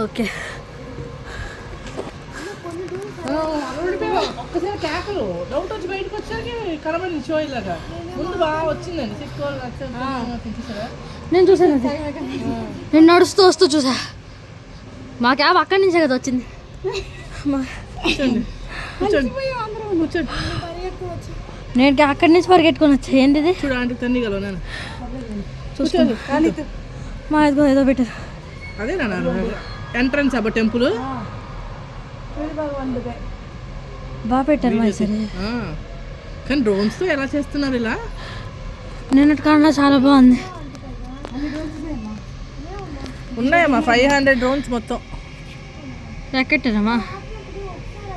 Okay ఒక్కసారి కేకలు doubt వచ్చి బయటకు వచ్చాక కనబడింది షో ఇలాగా ముందు బాగా వచ్చిందండి నేను చూసాను నేను నడుస్తూ వస్తూ చూసా మా క్యాబ్ అక్కడి నుంచే కదా వచ్చింది కూర్చోండి నేను అక్కడి నుంచి పరిగెట్టుకొని వచ్చా ఏంటిది చూడండి తన్నిగలో నేను చూసుకోండి మా ఇదిగో ఏదో పెట్టారు అదేనా ఎంట్రన్స్ అబ్బా టెంపుల్ బాగా పెట్టారు మా సరే కానీ డ్రోన్స్తో ఎలా చేస్తున్నారు ఇలా నిన్నటి కన్నా చాలా బాగుంది ఉన్నాయమ్మా 500 డ్రోన్స్ మొత్తం ఎక్కెట్టారమ్మా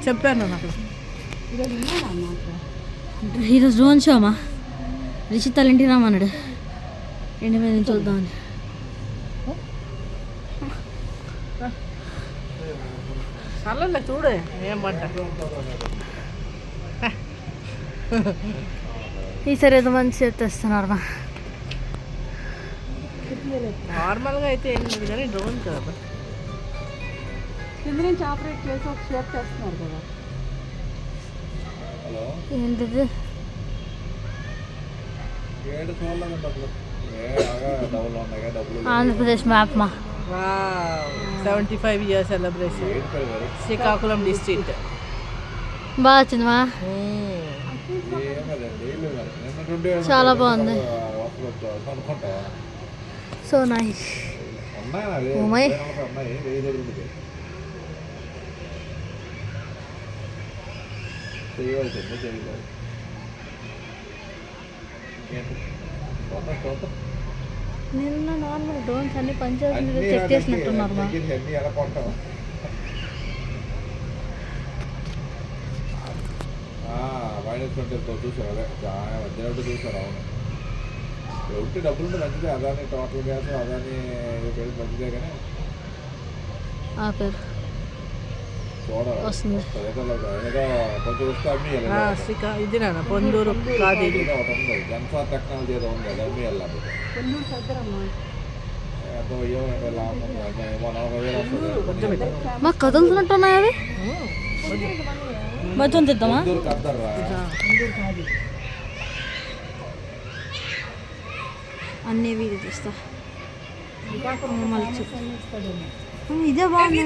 చెప్పాను నేను అక్కడ ఈరోజు డ్రోన్ షో అమ్మా రిషిత్ వాళ్ళ ఇంటికి రామన్నాడు ఇంటి మీద నుంచి చూద్దామని చల్లలే చూడే ఏం పంట ఈసారి ఏదో మంచి తెస్తున్నారు మా నార్మల్గా అయితే ఏం లేదు కానీ డ్రోన్ కదా కింద నుంచి ఆపరేట్ చేసి ఒక షేప్ చేస్తున్నారు కదా ఏంటిది ఆంధ్రప్రదేశ్ మ్యాప్ మా 75 years సెలబ్రేషన్ శ్రీకాకుళం డిస్ట్రిక్ట్ బాగా వచ్చింది మా చాలా బాగుంది సో నైస్ నిన్న నార్మల్ డ్రోన్స్ అన్ని పనిచేస్తుంది చెక్ చేసినట్టున్నారు మా చూసారు అదే వచ్చినట్టు చూసారు అవును ఒకటి డబ్బులు ఉంటే మంచిదే అదాని టోటల్ గ్యాస్ అదాని మంచిదే కానీ వస్తుంది కొంచెం వస్తే అమ్మి ఇది నా పొందూరు కాదు జన్సార్ టెక్నాలజీ ఏదో ఉంది అది అమ్మి వెళ్ళాలి మాకు కదులుతున్నట్టున్నాయి అవి మొత్తం తిద్దామా అన్నీ వీడియో తీస్తా ఇదే బాగుంది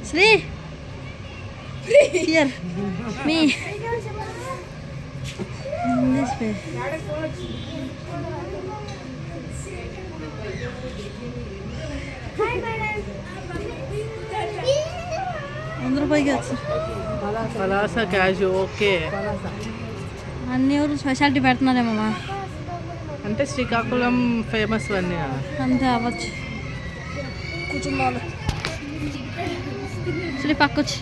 శ్రీ హియర్ మీ దిస్ వే ₹100 వచ్చు పలాస క్యాష్ ఓకే అన్ని ఊరు స్పెషాలిటీ పెడుతున్నారేమమ్మా అంటే శ్రీకాకుళం ఫేమస్ అన్నీ అంతే అవ్వచ్చు కూర్చుందాలు శ్రీ పక్కొచ్చి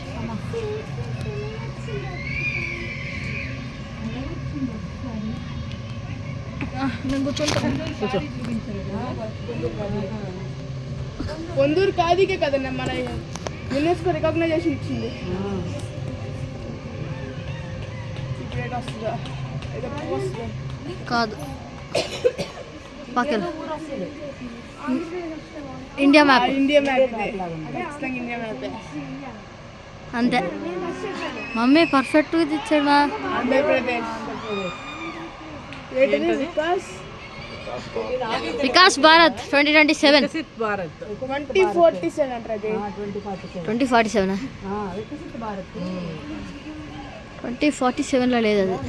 నేను కూర్చో పొందూరు కాదికే కదన్నా మన యునెస్కో రికగ్నైజేషన్ ఇచ్చింది కాదు పక్కన India map India map India map అంతే మమ్మీ పర్ఫెక్ట్గా ఇచ్చాడు మా ఆంధ్రప్రదేశ్ వికాస్ భారత్ 2027 భారత్ 2047 అంటారు 2047 2047లో లేదు అది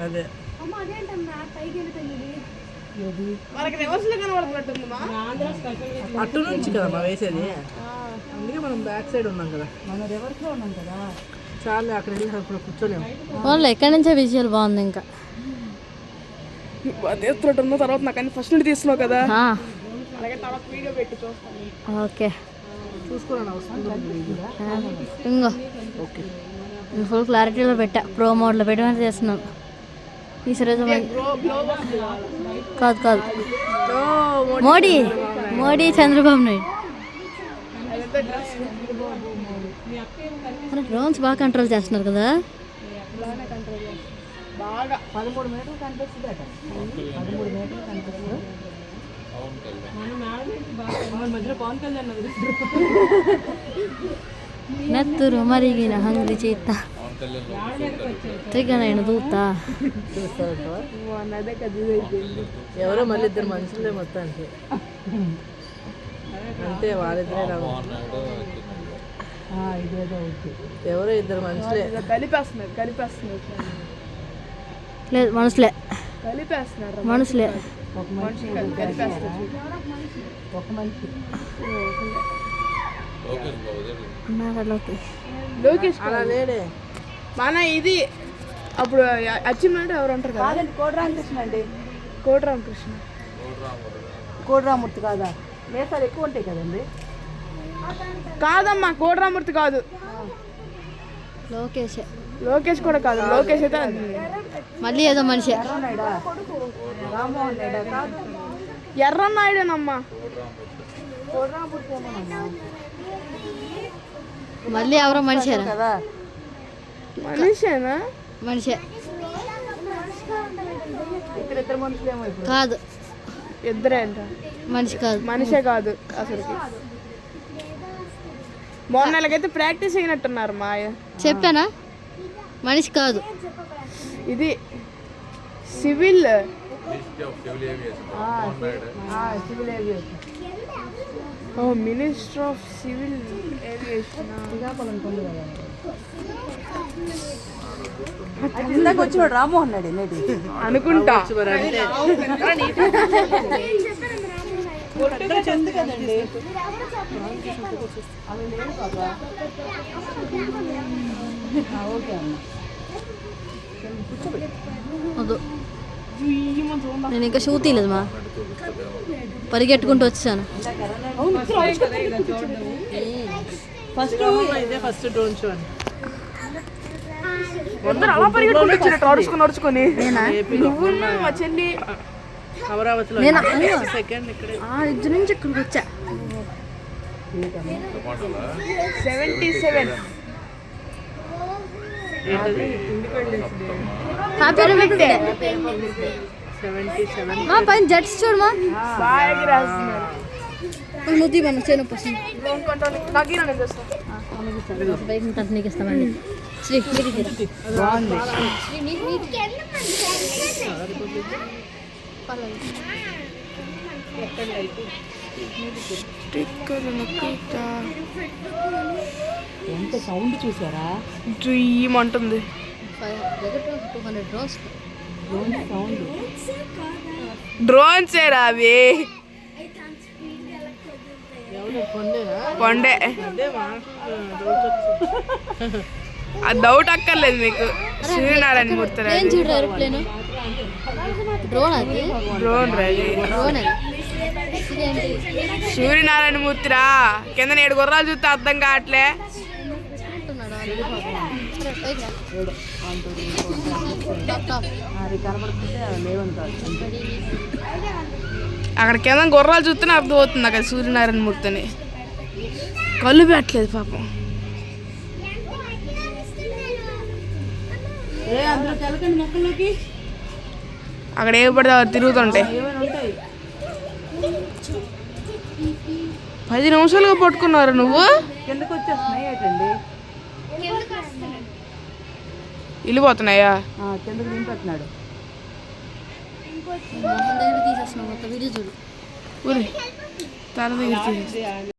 అదే మనకి రివర్స్ లో కనబడుతున్నట్టుందమ్మా అటు నుంచి కదా మా వేసేది అందుకే మనం బ్యాక్ సైడ్ ఉన్నాం కదా మనం రివర్స్ లో ఉన్నాం కదా చాలా అక్కడ వెళ్ళి అప్పుడు కూర్చోలేము వాళ్ళు ఎక్కడి నుంచే విజువల్ బాగుంది ఇంకా తీస్తున్నట్టు తర్వాత నాకు అన్ని ఫస్ట్ నుండి తీస్తున్నావు కదా అలాగే తర్వాత వీడియో పెట్టి చూస్తాను ఓకే చూసుకోవాలని అవసరం ఇంకో ఓకే ఫుల్ క్లారిటీలో పెట్టా ప్రో మోడ్లో పెట్టమని చేస్తున్నాం ఈసారి కాదు కాదు మోడీ చంద్రబాబు నాయుడు మన డ్రోన్స్ బాగా కంట్రోల్ చేస్తున్నారు కదా బాగా 13 మీటర్లు కనిపిస్తుంది అట. 13 మీటర్లు కనిపిస్తుంది. అవును కళ్యాణ్. మన మధ్యలో పవన్ కళ్యాణ్ నెత్తురు మరిగిన హంగ్రీ చేత పవన్ కళ్యాణ్ తిగనైన దూత అన్నదే కదా ఎవరో మళ్ళీ ఇద్దరు మనుషులే మొత్తానికి. అంతే వాళ్ళిద్దరే మోహన్ నాయుడు ఎవరో ఇద్దరు మనుషులే. కలిపేస్తున్నారు లేదు మనుషులే కలిపేస్తున్నారు మనుషులే ఒక మనిషి కలిపేస్తున్నారు ఒక మనిషి లోకేష్ బాబు దగ్గర. నాగలోకి లోకేష్ అలా లేడే. మన ఇది అప్పుడు అచ్చిమంటే ఎవరు ఉంటారు కదా కాదండి కోటరామకృష్ణ అండి. కోటరామకృష్ణ కోటరామూర్తి కాదా? మేసాలు ఎక్కువ ఉంటాయి కదండి. కాదమ్మా కోటరామూర్తి కాదు, లోకేషే లోకేష్ కూడా కాదు. లోకేష్ అయితే మళ్ళీ ఏదో మనిషి రామ్మోహన్ నాయుడు కాదు. ఎర్రన్నాయుడేనమ్మా. కోటరామూర్తి ఏమోనమ్మా మళ్ళీ ఎవరో మనిషేరా కదా. మనిషేనా? మనిషే ఇక్కడ ఇద్దరు మనుషులేమో ఇప్పుడు. కాదు ఇద్దరే అంట. మనిషి కాదు మనిషే కాదు అసలుకి. మొన్న నెలకైతే ప్రాక్టీస్ అయినట్టున్నారు మాయ. చెప్పానా మనిషి కాదు ఇది civil ministry of civil aviation Mohan Naidu. Civil aviation. Minister of civil aviation Srikakulam కొండ కదా. ఇందాక వచ్చినాడు రామ్మోహన్ నాయుడు నేటి అనుకుంటా. చెంది కదండి. అవి లేవు బాబా. ఓకే అమ్మ. వద్దు నేను ఇంకా షూ తీయలేదు మా పరిగెట్టుకుంటూ వచ్చాను ఫస్ట్ డ్రోన్ షో అని అలా పరిగెట్టుకుంటూ వచ్చినట్టు నడుచుకొని మా చెల్లి అమరావతిలో నేను సెకండ్ ఇక్కడే. ఇంటి నుంచి ఇక్కడికి వచ్చా 77 హ్యాపీ రిపబ్లిక్ డే 77 మా పైన జెట్స్ చూడమా బాగా రాస్తున్నారు. నువ్వు తీమన్నా చేయను పర్సన్ డ్రోన్ కంట్రోల్ నాకు నేను చేస్తాను. బైక్ అంతా నీకు ఇస్తామండి శ్రీ నీకు బాగుంది. ఎంత సౌండ్ చూసారా? డ్రీమ్ అంటుంది. 200 డ్రోన్స్ సౌండ్ డ్రోన్స్ ఏరా అవి? కొండే. ఆ డౌట్ అక్కర్లేదు మీకు. సూర్యనారాయణ మూర్తి ఏం చూడరు ఏరోప్లేన్ డ్రోన్ అది డ్రోన్ రైలు. డ్రోన్ అది ఇదేంటి సూర్యనారాయణ మూర్తిరా. కింద 7 గుర్రాలు చూస్తే అర్థం కావట్లే. అది కనబడుతుంటే లేవని కాదు. అక్కడ కింద గుర్రాలు చూస్తేనే అర్థం అవుతుంది అక్కడ సూర్యనారాయణ మూర్తి అని. కళ్ళు పెట్టలేదు పాపం. అందులోకి వెళ్ళకండి మొక్కల్లోకి. అక్కడ ఏ పడితే అక్కడ తిరుగుతుంటాయి. ఏమైనా ఉంటాయి. 10 నిమిషాలుగా పట్టుకున్నారు నువ్వు. కిందకి వచ్చేస్తున్నాయి ఏంటండి? వెళ్ళిపోతున్నాయా? కిందకి దింపెట్టినాడు. మొహం దగ్గర తీసేస్తున్నావు మొత్తం వీడియో చూడు ఊరి తల దగ్గర తీసేసి.